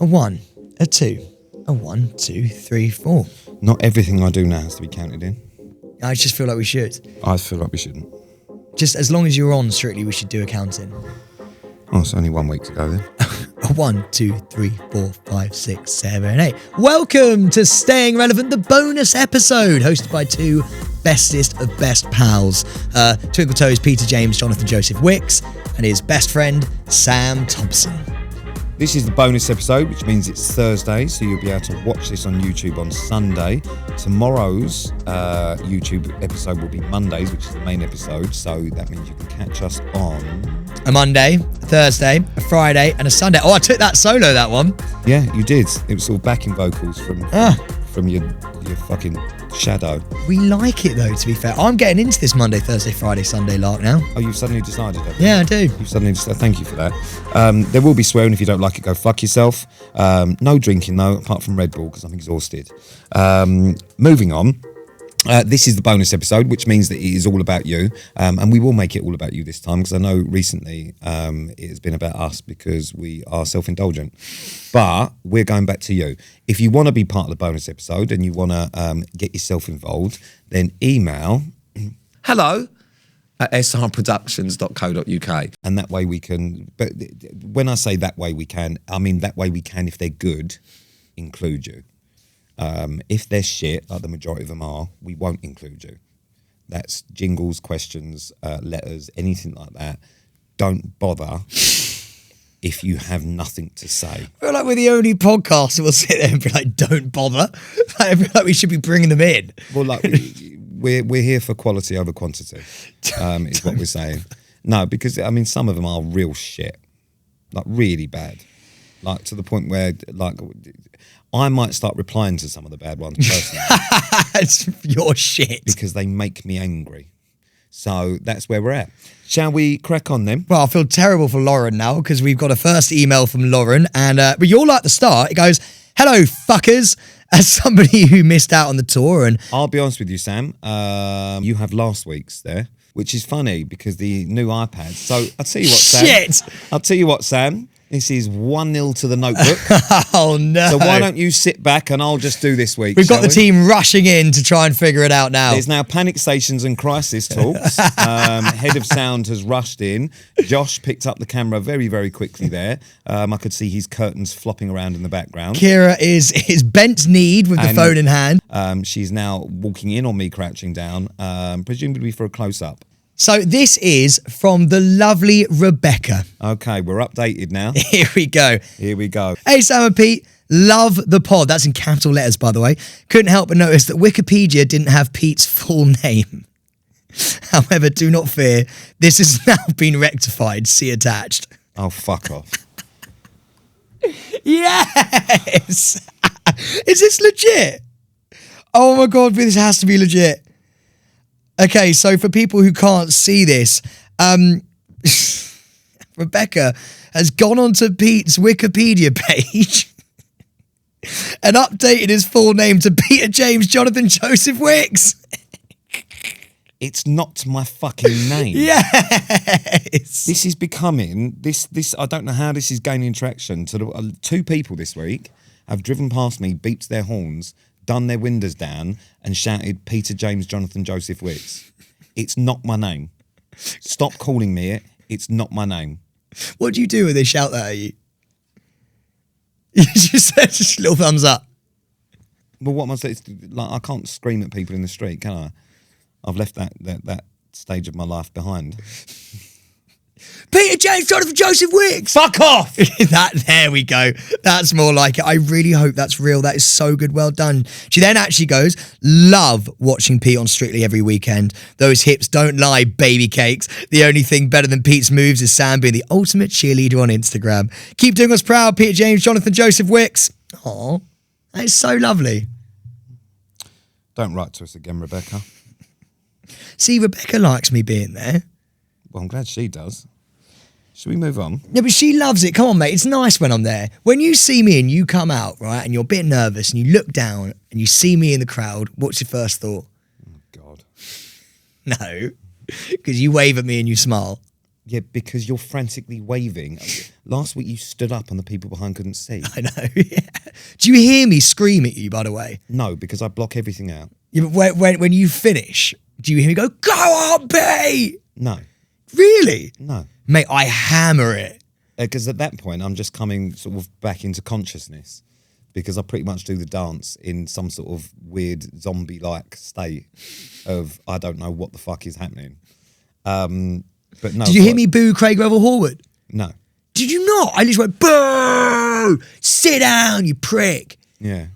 A 1, a 2, a 1, 2, 3, 4. Not everything I do now has to be counted in. I just feel like we should. I feel like we shouldn't. Just as long as you're on Strictly, we should do a counting. Oh, it's only 1 week to go then. A 1, 2, 3, 4, 5, 6, 7, 8. Welcome to Staying Relevant, the bonus episode, hosted by two bestest of best pals. Twinkle Toes, Peter James, Jonathan Joseph Wicks, and his best friend, Sam Thompson. This is the bonus episode, which means it's Thursday, so you'll be able to watch this on YouTube on Sunday. Tomorrow's YouTube episode will be Mondays, which is the main episode, so that means you can catch us on A Monday, a Thursday, a Friday, and a Sunday. Oh, I took that solo, that one. Yeah, you did. It was all backing vocals from your fucking shadow. We like it, though, to be fair. I'm getting into this Monday, Thursday, Friday, Sunday lark now. Oh, you've suddenly decided, haven't you? Yeah, I do. You've suddenly decided. Thank you for that. There will be swearing. If you don't like it, go fuck yourself. No drinking, though, apart from Red Bull, because I'm exhausted. Moving on. This is the bonus episode, which means that it is all about you, and we will make it all about you this time, because I know recently it has been about us because we are self-indulgent, but we're going back to you. If you want to be part of the bonus episode and you want to get yourself involved, then email hello@srproductions.co.uk. and that way we can, but when I say that way we can, I mean that way we can, if they're good, include you. If they're shit, like the majority of them are, we won't include you. That's jingles, questions, letters, anything like that. Don't bother if you have nothing to say. I feel like we're the only podcast that will sit there and be like, don't bother. I feel like we should be bringing them in. Well, like we're here for quality over quantity, is what we're saying. No, because I mean some of them are real shit, like really bad, like to the point where like I might start replying to some of the bad ones personally. It's your shit. Because they make me angry. So that's where we're at. Shall we crack on then? Well, I feel terrible for Lauren now because we've got a first email from Lauren, and but you'll like the start. It goes, "Hello, fuckers." As somebody who missed out on the tour, and I'll be honest with you, Sam. You have last week's there, which is funny because the new iPad. So I'll tell you what, Sam. Shit. I'll tell you what, Sam. This is 1-0 to the Notebook. Oh no! So why don't you sit back and I'll just do this week? We've got the team rushing in to try and figure it out now. There's now panic stations and crisis talks. Head of sound has rushed in. Josh picked up the camera very, very quickly there. I could see his curtains flopping around in the background. Kira is bent kneed with the phone in hand. She's now walking in on me crouching down, presumably for a close-up. So this is from the lovely Rebecca. Okay, we're updated now. Here we go. Here we go. Hey, Sam and Pete. Love the pod. That's in capital letters, by the way. Couldn't help but notice that Wikipedia didn't have Pete's full name. However, do not fear. This has now been rectified. See attached. Oh, fuck off. Yes! Is this legit? Oh my God, this has to be legit. Okay, so for people who can't see this, Rebecca has gone onto Pete's Wikipedia page and updated his full name to Peter James Jonathan Joseph Wicks. It's not my fucking name. Yes. This is becoming, this. I don't know how this is gaining traction. Two people this week have driven past me, beeped their horns, done their windows down and shouted Peter James Jonathan Joseph Wicks. It's not my name. Stop calling me it. It's not my name. What do you do when they shout that at you? You just said just a little thumbs up. Well, what am I saying? Like, I can't scream at people in the street, can I? I've left that stage of my life behind. Peter James Jonathan Joseph Wicks. Fuck off! There we go. That's more like it. I really hope that's real. That is so good. Well done. She then actually goes, love watching Pete on Strictly every weekend. Those hips don't lie, baby cakes. The only thing better than Pete's moves is Sam being the ultimate cheerleader on Instagram. Keep doing us proud, Peter James Jonathan Joseph Wicks. Aw, that is so lovely. Don't write to us again, Rebecca. See, Rebecca likes me being there. Well, I'm glad she does. Should we move on? Yeah, but she loves it. Come on, mate. It's nice when I'm there. When you see me and you come out, right, and you're a bit nervous and you look down and you see me in the crowd, what's your first thought? Oh, God. No, because you wave at me and you smile. Yeah, because you're frantically waving. Last week you stood up and the people behind couldn't see. I know. Yeah. Do you hear me scream at you, by the way? No, because I block everything out. Yeah, but when you finish, do you hear me go, go on, B? No, Really? no. Mate, I hammer it. Because at that point, I'm just coming sort of back into consciousness because I pretty much do the dance in some sort of weird zombie-like state of I don't know what the fuck is happening. But no. Did you hear me boo Craig Revel Horwood? No. Did you not? I literally went, boo! Sit down, you prick. Yeah.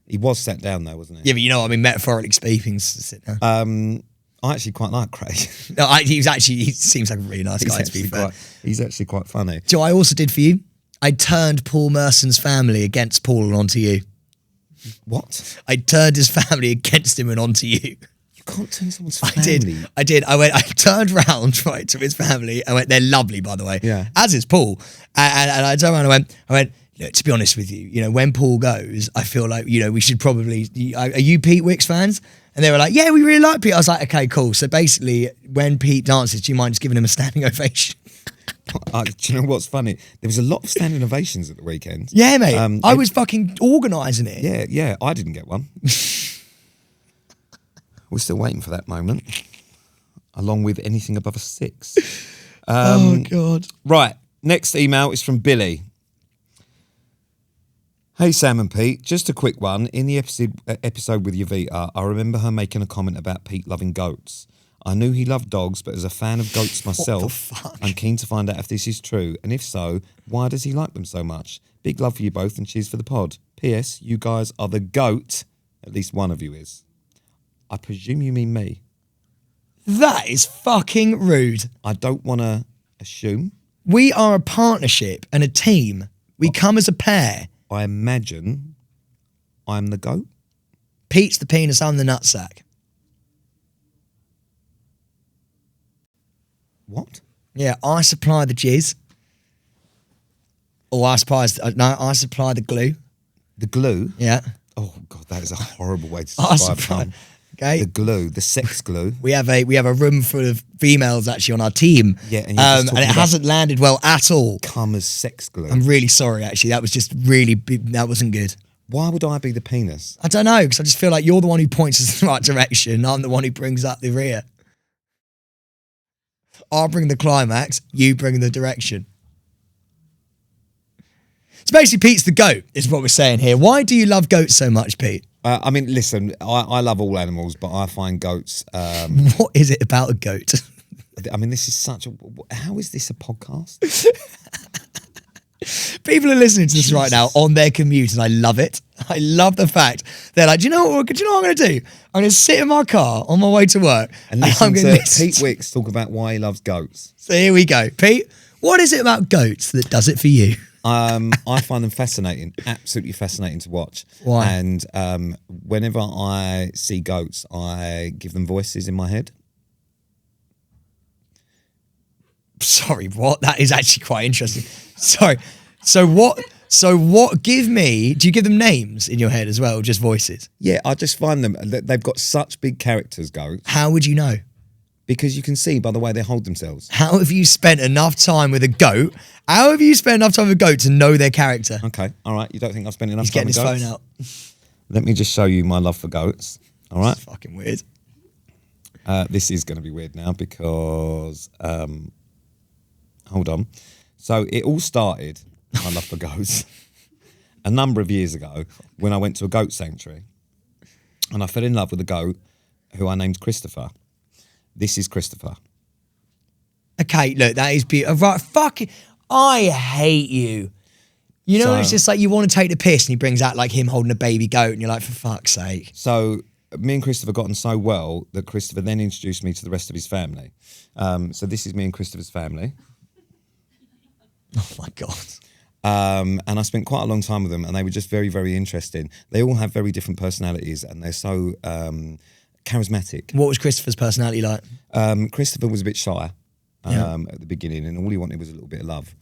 He was sat down though, wasn't he? Yeah, but you know what I mean, metaphorically speaking, sit down. I actually quite like Craig. No, he seems like a really nice guy, to be fair. He's actually quite funny. Do you know what I also did for you? I turned Paul Merson's family against Paul and onto you. What? I turned his family against him and onto you. You can't turn someone's family. I did. I turned round, right, to his family. I went, they're lovely, by the way. Yeah. As is Paul. And I turned around and I went, look, to be honest with you, you know, when Paul goes, I feel like, you know, we should probably, are you Pete Wicks fans? And they were like, yeah, we really like Pete. I was like, okay, cool. So basically, when Pete dances, do you mind just giving him a standing ovation? Do you know what's funny? There was a lot of standing ovations at the weekend. Yeah, mate. I was fucking organising it. Yeah. I didn't get one. We're still waiting for that moment, along with anything above a 6. Oh, God. Right. Next email is from Billy. Hey, Sam and Pete. Just a quick one. In the episode with Yavita, I remember her making a comment about Pete loving goats. I knew he loved dogs, but as a fan of goats myself, fuck? I'm keen to find out if this is true. And if so, why does he like them so much? Big love for you both and cheers for the pod. P.S. You guys are the goat. At least one of you is. I presume you mean me. That is fucking rude. I don't want to assume. We are a partnership and a team. We come as a pair. I imagine I'm the goat. Pete's the penis, I'm the nutsack. What? Yeah, I supply the jizz. Or I supply the glue. The glue? Yeah. Oh, God, that is a horrible way to I describe supply. it. Okay. The glue, the sex glue. We have a room full of females actually on our team. Yeah, and you're just and talking it about- hasn't landed well at all. Come as sex glue. I'm really sorry, actually. That was just that wasn't good. Why would I be the penis? I don't know, because I just feel like you're the one who points us in the right direction. I'm the one who brings up the rear. I'll bring the climax, you bring the direction. So basically, Pete's the goat, is what we're saying here. Why do you love goats so much, Pete? I mean, listen, I love all animals, but I find goats... What is it about a goat? I mean, this is such a... How is this a podcast? People are listening to this right now on their commute, and I love it. I love the fact they're like, do you know what I'm going to do? I'm going to sit in my car on my way to work, And I'm listen gonna to listen Pete Wicks talk about why he loves goats. So here we go. Pete, what is it about goats that does it for you? I find them fascinating, absolutely fascinating to watch. Why? And whenever I see goats, I give them voices in my head. Sorry, what? That is actually quite interesting. Sorry. So what? Do you give them names in your head as well, or just voices? Yeah, I just find them, they've got such big characters, goats, How would you know? because you can see by the way they hold themselves. How have you spent enough time with a goat? How have you spent enough time with a goat to know their character? Okay, all right, you don't think I've spent enough He's time getting with his goats? phone out. Let me just show you my love for goats, all right? It's fucking weird. This is going to be weird now because, hold on. So it all started, my love for goats, a number of years ago when I went to a goat sanctuary and I fell in love with a goat who I named Christopher. This is Christopher. Okay, look, that is beautiful. Right, fucking, I hate you. You know, So- it's just like you want to take the piss and he brings out like him holding a baby goat and you're like, for fuck's sake. So me and Christopher got on so well that Christopher then introduced me to the rest of his family. So this is me and Christopher's family. Oh my God. And I spent quite a long time with them and they were just very, very interesting. They all have very different personalities and they're so charismatic. What was Christopher's personality like? Christopher was a bit shy Yeah. at the beginning and all he wanted was a little bit of love.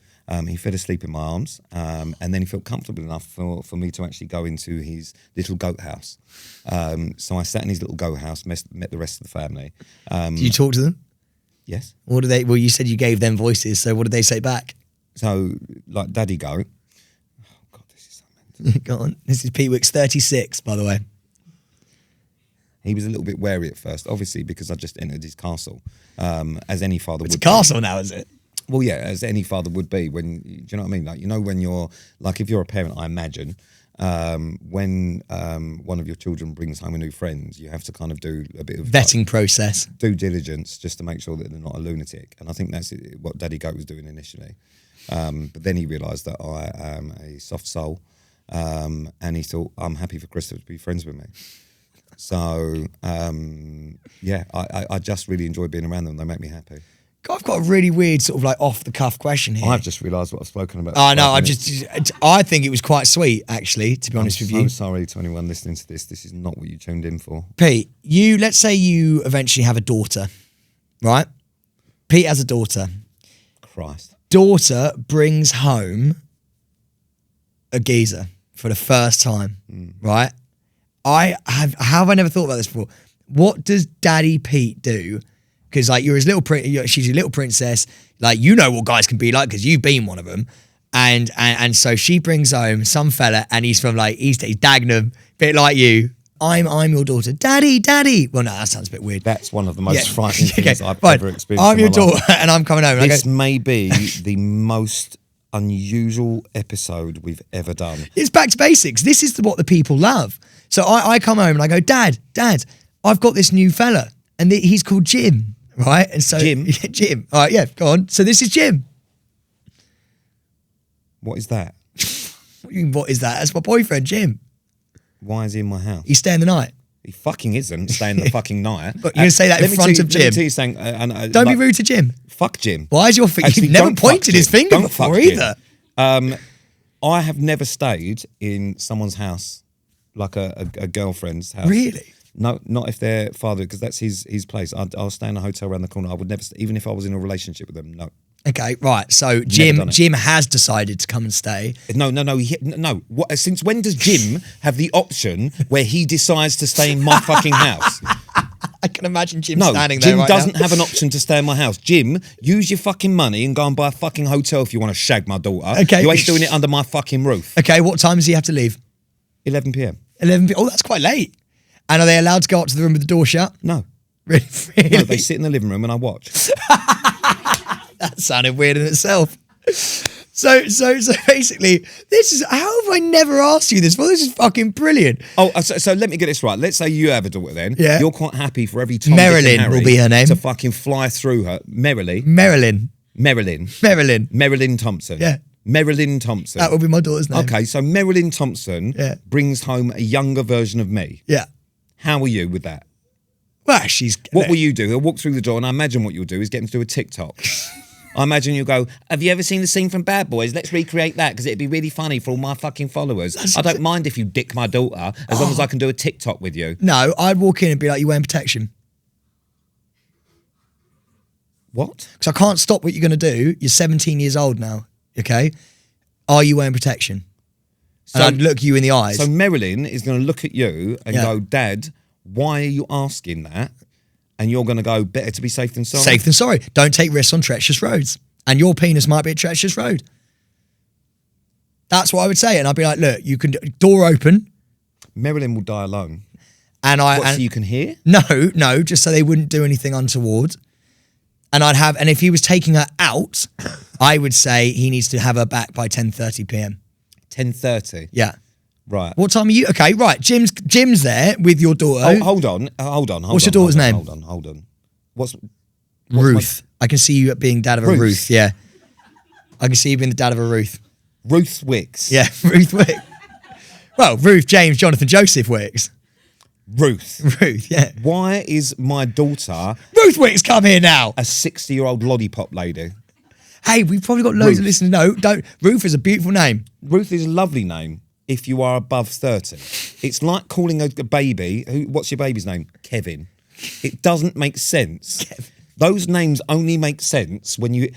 He fell asleep in my arms and then he felt comfortable enough for me to actually go into his little goat house. So I sat in his little goat house, met the rest of the family. Did you talk to them? Yes. What do they? Well, you said you gave them voices, so what did they say back? So, like, Daddy go. Oh, God, this is so mental. Go on. This is Pete Wicks, 36, by the way. He was a little bit wary at first, obviously, because I just entered his castle, as any father It's a would. castle now, is it? Well, yeah, as any father would be. When, do you know what I mean? Like, you know, when you're like, if you're a parent, I imagine, when one of your children brings home a new friend, you have to kind of do a bit of Vetting process. due diligence just to make sure that they're not a lunatic. And I think that's what Daddy Goat was doing initially. But then he realised that I am a soft soul, and he thought, I'm happy for Christopher to be friends with me. So, yeah, I just really enjoy being around them. They make me happy. God, I've got a really weird sort of like off the cuff question here. I've just realised what I've spoken about. Oh, no, I I think it was quite sweet, actually, to be honest with you. I'm so sorry to anyone listening to this. This is not what you tuned in for. Pete, let's say you eventually have a daughter, right? Pete has a daughter. Christ. Daughter brings home a geezer for the first time, right? How have I never thought about this before? What does Daddy Pete do? Because like she's a little princess, like you know what guys can be like because you've been one of them, and so she brings home some fella and he's from like he's Dagenham, bit like you. I'm your daughter, Daddy. Well, no, that sounds a bit weird. That's one of the most frightening Okay, things I've fine. ever experienced. I'm in your my life. daughter, and I'm coming home. And This I go, may be the most unusual episode we've ever done. it's back to basics. This is what the people love. So I come home and I go, Dad, I've got this new fella, and he's called Jim, right? And so Jim? Jim. All right, yeah, go on. So this is Jim. What is that? What do you mean, what is that? That's my boyfriend, Jim. Why is he in my house? He's staying the night. He fucking isn't staying the fucking night. But you're gonna say that in front of Let me Jim? tell you something. Don't be rude to Jim. Fuck Jim. Why is your finger? Actually, You've never don't fuck pointed his Jim. finger Don't before fuck Jim. either. I have never stayed in someone's house, like a girlfriend's house. Really? No, not if they're father, because that's his place. I'll stay in a hotel around the corner. I would never, even if I was in a relationship with them. No, Okay, right. So done it. Jim has decided to come and stay. no. No. What? Since when does Jim have the option where he decides to stay in my fucking house? I can imagine Jim No, standing there Jim right doesn't now. have an option to stay in my house. Jim, use your fucking money and go and buy a fucking hotel if you want to shag my daughter. Okay. You ain't doing it under my fucking roof. Okay, what time does he have to leave? 11 p.m. 11 p.m. Oh, that's quite late. And are they allowed to go up to the room with the door shut? No. Really? No, they sit in the living room and I watch. That sounded weird in itself. So basically, this is, how have I never asked you this? Well, this is fucking brilliant. Oh, so let me get this right. Let's say you have a daughter then. Yeah. You're quite happy for every Tom, Dick, Marilyn and Harry will be her name. to fucking fly through her. Marilyn Marilyn. Thompson. Yeah. Marilyn Thompson. That will be my daughter's name. Okay, so Marilyn Thompson Yeah. brings home a younger version of me. Yeah. How are you with that? Well, she's... What will you do? He'll walk through the door, and I imagine what you'll do is get him to do a TikTok. I imagine you'll go, have you ever seen the scene from Bad Boys? Let's recreate that because it'd be really funny for all my fucking followers. I don't mind if you dick my daughter as long as I can do a TikTok with you. No, I'd walk in and be like, you wearing protection? What? Because I can't stop what you're going to do. You're 17 years old now, okay? Are you wearing protection? And I'd look you in the eyes. So Marilyn is going to look at you and Yeah. go, Dad, why are you asking that? And you're going to go, better to be safe than sorry. Safe than sorry. Don't take risks on treacherous roads. And your penis might be a treacherous road. That's what I would say. And I'd be like, look, you can, door open. Marilyn will die alone. And So you can hear? No, just so they wouldn't do anything untoward. And and if he was taking her out, I would say he needs to have her back by 10:30 p.m. 10:30. Yeah. Right. What time are you? Okay, right. Jim's there with your daughter. Oh, hold on. What's your daughter's name? Hold on. What's Ruth. I can see you being dad of a Ruth. Ruth. Yeah. I can see you being the dad of a Ruth. Ruth Wicks. Yeah, Ruth Wicks. Well, Ruth, James, Jonathan, Joseph Wicks. Ruth. Ruth, yeah. Why is my daughter Ruth Wicks, come here now. a 60-year-old lollipop lady? Hey, we've probably got loads of Ruth. listeners. No, don't. Ruth is a beautiful name. Ruth is a lovely name if you are above 30. It's like calling a baby, what's your baby's name? Kevin. It doesn't make sense. Those names only make sense when you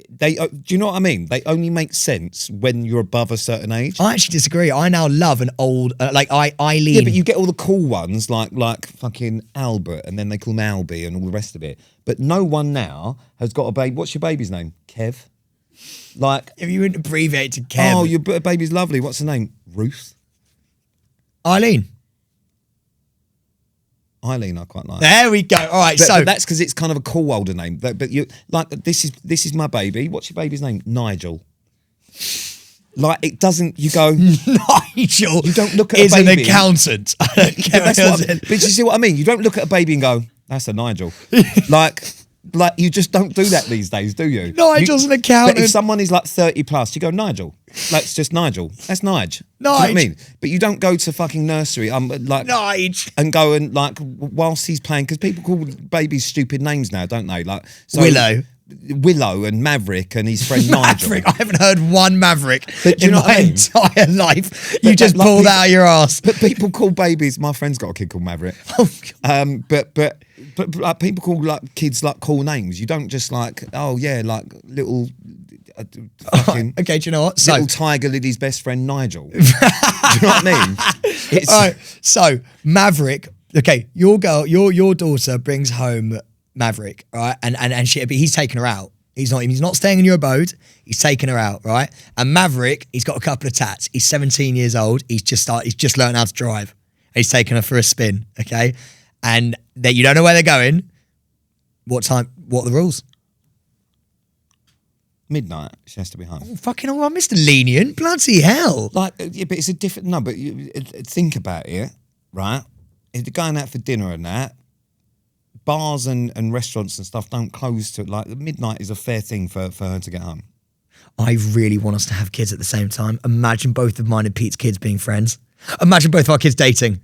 they. Do you know what I mean? They only make sense when you're above a certain age. I actually disagree. I now love an old Eileen. Yeah, but you get all the cool ones like fucking Albert, and then they call him Albie and all the rest of it. But no one now has got a baby. What's your baby's name? Kev. Like, if you wouldn't abbreviate to Kev. oh, your baby's lovely. What's her name? Ruth. Eileen. Eileen, I quite like. There we go. All right, But that's because it's kind of a cool older name. But you like this is my baby. What's your baby's name? Nigel. Like it doesn't. You go Nigel. You don't look at is a baby. an accountant. I don't care That's what what but you see what I mean? You don't look at a baby and go, "That's a Nigel." like you just don't do that these days, do you? Nigel's an accountant. But if someone is like 30 plus, you go Nigel. Like it's just Nigel. That's Nige. Do you know what I mean? But you don't go to fucking nursery. Like Nige. And go and like whilst he's playing, because people call babies stupid names now, don't they? Like so, Willow and Maverick and his friend Nigel. Maverick. I haven't heard one Maverick But in my entire life. You just like pulled out of your ass. But people call babies. My friend's got a kid called Maverick. Oh, But like people call like kids like cool names. You don't just like like little. Fucking okay, do you know what? Little Tiger Lily's best friend Nigel. Do you know what I mean? All right. So Maverick. Okay, your daughter brings home Maverick, right? And he's taken her out. He's not staying in your abode. He's taken her out, right? And Maverick, he's got a couple of tats. He's 17 years old. He's just learned how to drive. And he's taken her for a spin, okay? And you don't know where they're going. What time? What are the rules? Midnight. She has to be home. Oh, fucking hell, I'm Mr. Lenient. Bloody hell. Like, yeah, but it's a different. No, but think about it, right? If they're going out for dinner and that, bars and restaurants and stuff don't close to like midnight is a fair thing for her to get home. I really want us to have kids at the same time. Imagine both of mine and Pete's kids being friends. Imagine both of our kids dating.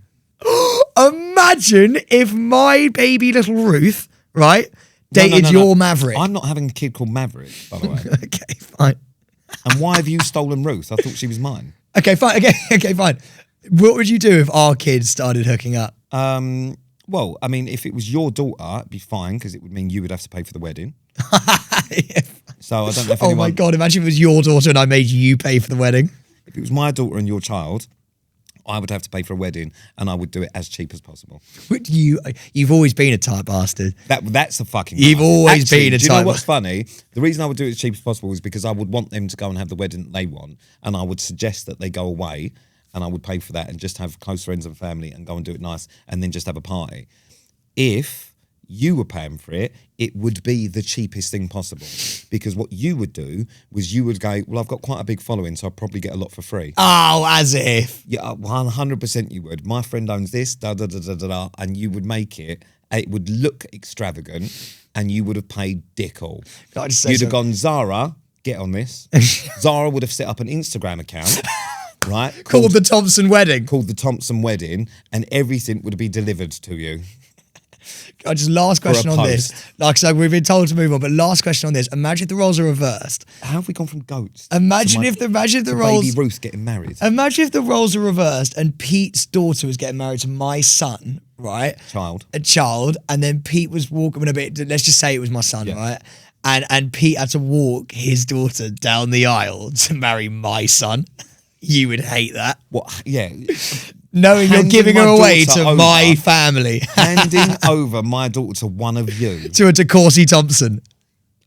Imagine if my baby little Ruth, right, dated your Maverick. I'm not having a kid called Maverick, by the way. Okay, fine. And why have you stolen Ruth? I thought she was mine. Okay, fine. Okay, fine. What would you do if our kids started hooking up? Well, I mean, if it was your daughter, it'd be fine because it would mean you would have to pay for the wedding. Yeah. So I don't know if oh my God, imagine if it was your daughter and I made you pay for the wedding. If it was my daughter and your child, I would have to pay for a wedding and I would do it as cheap as possible. You've always been a tight bastard. That's a fucking You've always been a do you tight know what's funny? The reason I would do it as cheap as possible is because I would want them to go and have the wedding that they want, and I would suggest that they go away and I would pay for that and just have close friends and family and go and do it nice and then just have a party. If you were paying for it, it would be the cheapest thing possible, because what you would do was you would go, well, I've got quite a big following, so I'll probably get a lot for free. Oh, as if. Yeah, 100% you would. My friend owns this, and you would make it. It would look extravagant, and you would have paid dick all. You'd have gone, Zara, get on this. Zara would have set up an Instagram account, right? Called the Thompson Wedding. Called the Thompson Wedding, and everything would be delivered to you. Just last question on this. Like I said, we've been told to move on, but last question on this. Imagine if the roles are reversed. How have we gone from goats? Imagine if the roles. Baby Ruth getting married. Imagine if the roles are reversed and Pete's daughter was getting married to my son, right? A child, and then Pete was walking a bit. Let's just say it was my son, right? And Pete had to walk his daughter down the aisle to marry my son. You would hate that. What? Yeah. Knowing you're giving her away to my family. Handing over my daughter to one of you. To a DeCourcy Thompson.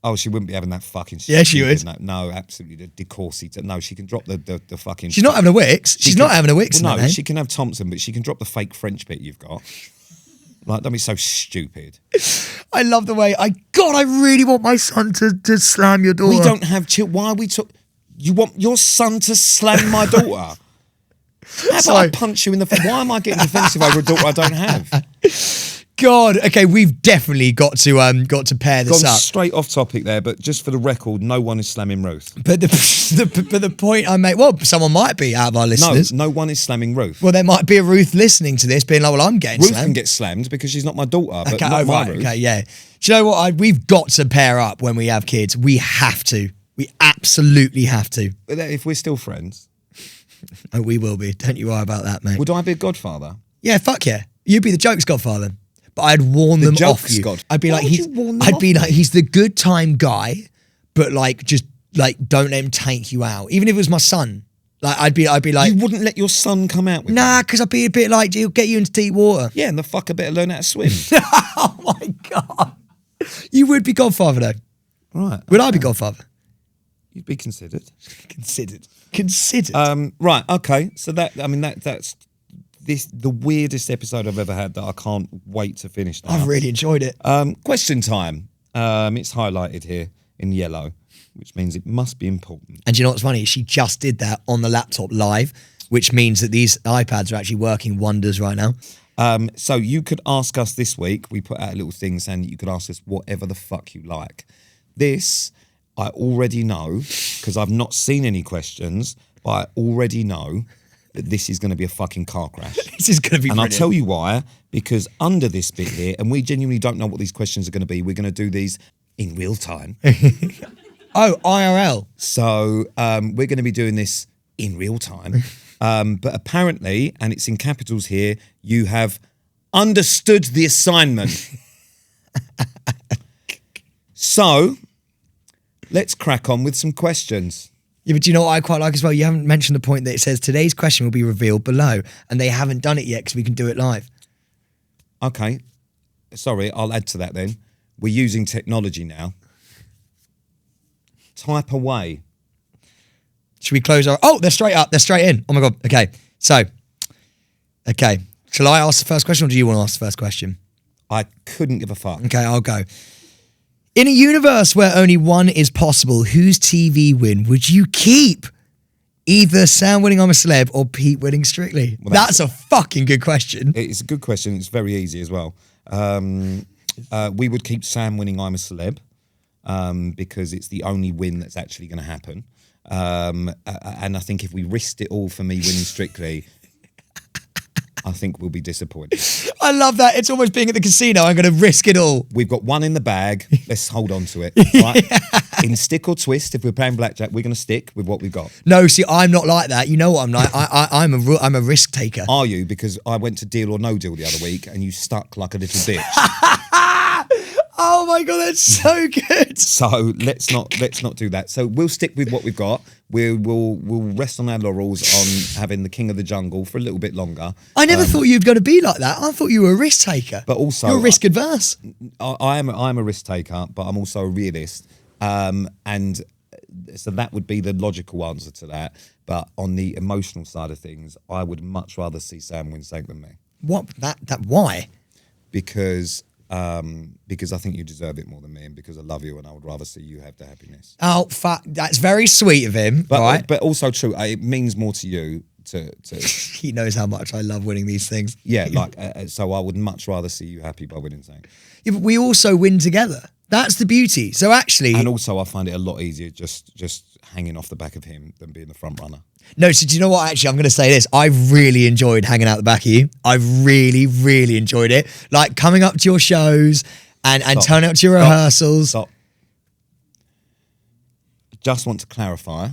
Oh, she wouldn't be having that fucking shit. Yeah, she would. No, absolutely. The DeCourcy. No, she can drop the fucking... She's not having a Wix. She's not having a Wix. Well, no, she can have Thompson, but she can drop the fake French bit you've got. Like, don't be so stupid. I love the way... I really want my son to slam your daughter. We don't have... Why are we... You want your son to slam my daughter? How about I punch you in the face? Why am I getting defensive over a daughter I don't have? God, okay, we've definitely got to pair this up. Straight off topic there, but just for the record, no one is slamming Ruth. But the point I make, well, someone might be out of our listeners. No one is slamming Ruth. Well, there might be a Ruth listening to this, being like, "Well, I'm getting Ruth slammed." can get slammed because she's not my daughter, but okay, not my Ruth. Okay, yeah. Do you know what? We've got to pair up when we have kids. We have to. We absolutely have to. But if we're still friends. Oh, we will be. Don't you worry about that, mate. Would I be a godfather? Yeah, fuck yeah. You'd be the jokes godfather. but I'd warn them joke, off you. Scott. I'd be Why like, would you warn them off he's the good time guy, but like just like don't let him take you out. Even if it was my son, like I'd be like, You wouldn't let your son come out with nah, them? because I'd be a bit like, he'll get you into deep water. Yeah, and the fucker better learn how to swim. Oh my God. You would be Godfather though. Right. Would I be Godfather? You'd be considered. Considered. Right, okay. So that's the weirdest episode I've ever had that I can't wait to finish now. I've really enjoyed it. Question time. It's highlighted here in yellow, which means it must be important. And do you know what's funny? She just did that on the laptop live, which means that these iPads are actually working wonders right now. So you could ask us this week. We put out a little thing saying that you could ask us whatever the fuck you like. This, I already know, because I've not seen any questions, but I already know that this is going to be a fucking car crash. This is going to be And brilliant. I'll tell you why, because under this bit here, and we genuinely don't know what these questions are going to be, we're going to do these in real time. Oh, IRL. So we're going to be doing this in real time. But apparently, and it's in capitals here, you have understood the assignment. So let's crack on with some questions. Yeah, but do you know what I quite like as well? You haven't mentioned the point that it says today's question will be revealed below, and they haven't done it yet because we can do it live. Okay. Sorry, I'll add to that then. We're using technology now. Type away. Should we close our... Oh, they're straight up. They're straight in. Oh, my God. Okay. So, okay. Shall I ask the first question or do you want to ask the first question? I couldn't give a fuck. Okay, I'll go. In a universe where only one is possible, whose TV win would you keep? Either Sam winning I'm a Celeb or Pete winning Strictly? Well, that's a fucking good question. It's a good question. It's very easy as well. We would keep Sam winning I'm a Celeb because it's the only win that's actually going to happen. And I think if we risked it all for me winning Strictly, I think we'll be disappointed. I love that. It's almost being at the casino. I'm going to risk it all. We've got one in the bag. Let's hold on to it. Right? In stick or twist, if we're playing blackjack, we're going to stick with what we've got. No, see, I'm not like that. You know what I'm like? I'm a risk taker. Are you? Because I went to Deal or No Deal the other week and you stuck like a little bitch. Oh my God, that's so good. So let's not do that. So we'll stick with what we've got. We'll rest on our laurels on having the King of the Jungle for a little bit longer. I never thought you were going to be like that. I thought you were a risk taker. But also, you're risk adverse. I'm a risk taker, but I'm also a realist. And so that would be the logical answer to that. But on the emotional side of things, I would much rather see Sam win something than me. What? That? Why? Because I think you deserve it more than me, and because I love you, and I would rather see you have the happiness. Oh, fuck! That's very sweet of him. But right? but also true. It means more to you to. He knows how much I love winning these things. Yeah, like so, I would much rather see you happy by winning something. Yeah, but we also win together. That's the beauty. So actually, and also I find it a lot easier just hanging off the back of him than being the front runner. No, so do you know what? Actually, I'm going to say this. I've really enjoyed hanging out the back of you. I've really, really enjoyed it. Like coming up to your shows and turning up to your rehearsals. Stop. Just want to clarify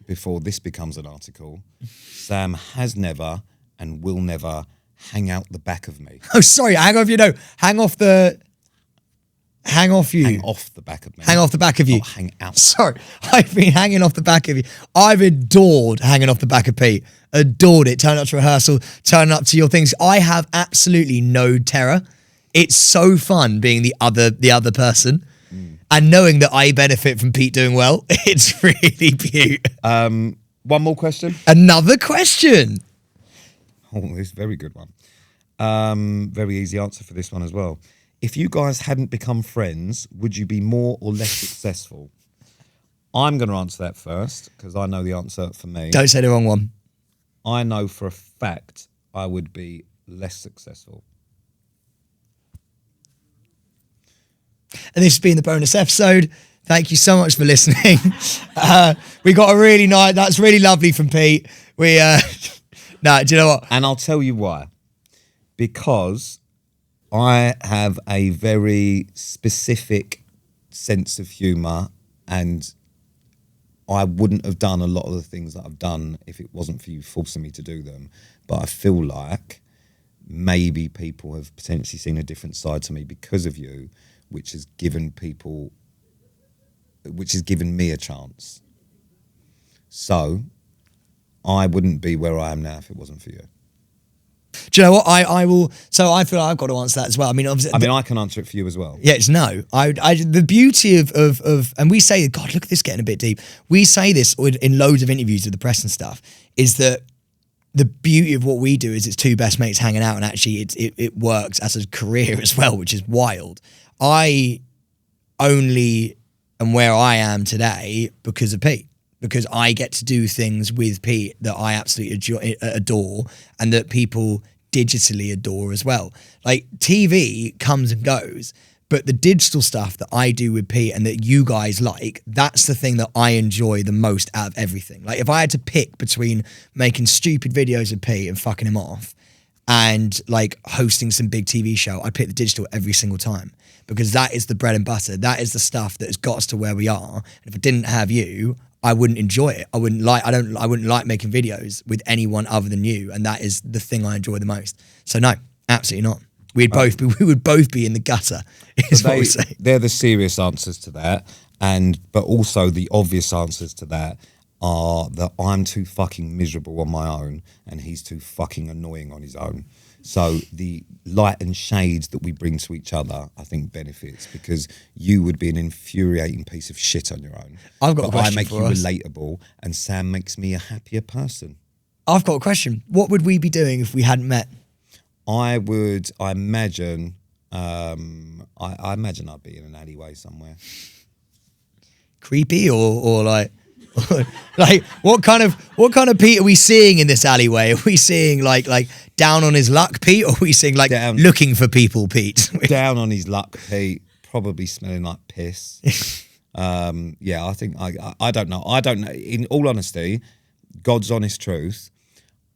before this becomes an article. Sam has never and will never hang out the back of me. Oh, sorry. Hang off you. No, hang off you. Hang off the back of me. Hang off the back of you. Not hang out. Sorry, I've been hanging off the back of you. I've adored hanging off the back of Pete. Adored it. Turning up to rehearsal, turning up to your things. I have absolutely no terror. It's so fun being the other person. And knowing that I benefit from Pete doing well. It's really cute. One more question. Another question. Oh, this is a very good one. Very easy answer for this one as well. If you guys hadn't become friends, would you be more or less successful? I'm going to answer that first because I know the answer for me. Don't say the wrong one. I know for a fact I would be less successful. And this has been the bonus episode. Thank you so much for listening. We got a really nice, that's really lovely from Pete. We, no, do you know what? And I'll tell you why. Because I have a very specific sense of humour and I wouldn't have done a lot of the things that I've done if it wasn't for you forcing me to do them. But I feel like maybe people have potentially seen a different side to me because of you, which has given me a chance. So I wouldn't be where I am now if it wasn't for you. Do you know what? I will. So I feel like I've got to answer that as well. I mean, obviously, I can answer it for you as well. yeah, it's no. The beauty of, and we say, God, look at this getting a bit deep. We say this in loads of interviews with the press and stuff, is that the beauty of what we do is it's two best mates hanging out, and actually it works as a career as well, which is wild. I only am where I am today because of Pete. Because I get to do things with Pete that I absolutely adore, and that people digitally adore as well. Like, TV comes and goes, but the digital stuff that I do with Pete and that you guys like, that's the thing that I enjoy the most out of everything. Like, if I had to pick between making stupid videos of Pete and fucking him off and like hosting some big TV show, I'd pick the digital every single time, because that is the bread and butter. That is the stuff that has got us to where we are. And if I didn't have you, I wouldn't enjoy it. I wouldn't like making videos with anyone other than you, and that is the thing I enjoy the most. So no, absolutely not. We would both be in the gutter. Is what we say. They're the serious answers to that, but also the obvious answers to that are that I'm too fucking miserable on my own, and he's too fucking annoying on his own. So the light and shades that we bring to each other, I think, benefits, because you would be an infuriating piece of shit on your own. I've got a question I make for you us. relatable, and Sam makes me a happier person. I've got a question. What would we be doing if we hadn't met? I imagine I'd be in an alleyway somewhere. Creepy or like... like what kind of Pete are we seeing in this alleyway? Are we seeing like down on his luck Pete, or are we seeing like looking for people Pete? Down on his luck Pete, probably smelling like piss. Yeah, I think I don't know. In all honesty, God's honest truth,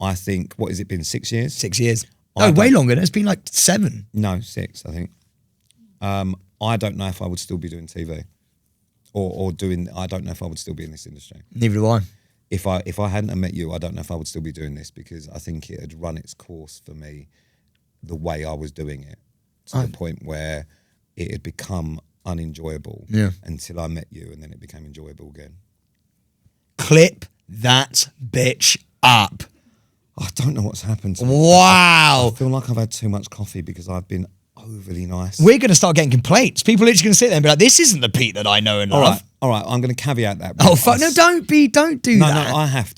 I think, what has it been, 6 years? 6 years. Oh, way longer. It's been like 7. No, 6, I think. I don't know if I would still be doing TV. Or doing, I don't know if I would still be in this industry. Neither do I. If I hadn't have met you, I don't know if I would still be doing this, because I think it had run its course for me the way I was doing it, to the point where it had become unenjoyable until I met you, and then it became enjoyable again. Clip that bitch up. I don't know what's happened to me. Wow. I feel like I've had too much coffee because I've been overly nice. We're going to start getting complaints. People are literally going to sit there and be like, this isn't the Pete that I know and love. All right, I'm going to caveat that. Oh, fuck, no, don't do that. No, I have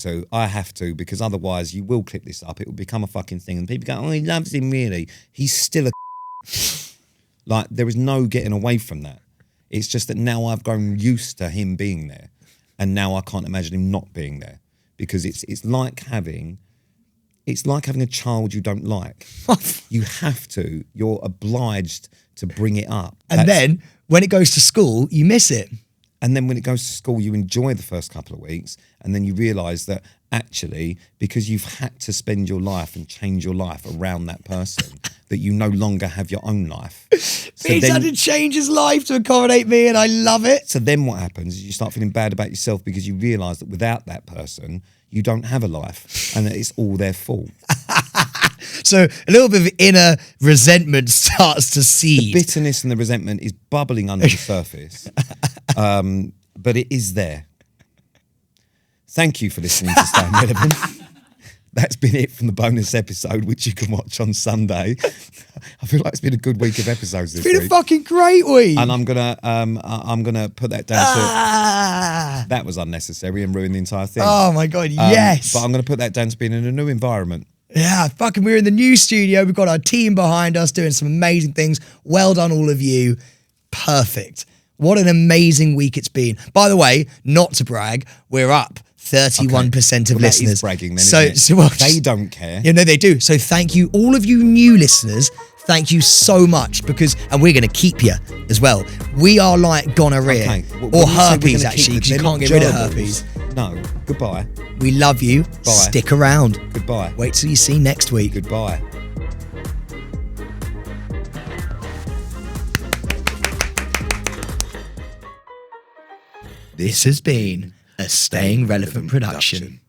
to, because otherwise you will clip this up. It will become a fucking thing, and people go, oh, he loves him really. He's still a like, there is no getting away from that. It's just that now I've grown used to him being there, and now I can't imagine him not being there, because it's like having a child you don't like. You have to. You're obliged to bring it up. And then when it goes to school, you miss it. And then when it goes to school, you enjoy the first couple of weeks, and then you realise that actually, because you've had to spend your life and change your life around that person, that you no longer have your own life. He's had to change his life to accommodate me, and I love it. So then what happens is you start feeling bad about yourself, because you realise that without that person, you don't have a life, and that it's all their fault. So a little bit of inner resentment starts to seed. The bitterness and the resentment is bubbling under the surface, but it is there. Thank you for listening to Staying Relevant. That's been it from the bonus episode, which you can watch on Sunday. I feel like it's been a good week of episodes this week. It's been a fucking great week. And I'm gonna put that down to that was unnecessary and ruined the entire thing. Oh my God, yes. But I'm gonna put that down to being in a new environment. Yeah, fucking we're in the new studio. We've got our team behind us doing some amazing things. Well done, all of you. Perfect. What an amazing week it's been. By the way, not to brag, we're up 31% of listeners. That is bragging then, so, isn't it? so well, they don't care. Yeah, no, they do. So thank you, all of you new listeners. Thank you so much, and we're going to keep you as well. We are like gonorrhea, Okay. or herpes actually, because you can't get rid of herpes. No, goodbye. We love you. Bye. Stick around. Goodbye. Wait till you see next week. Goodbye. This has been a Staying Relevant production.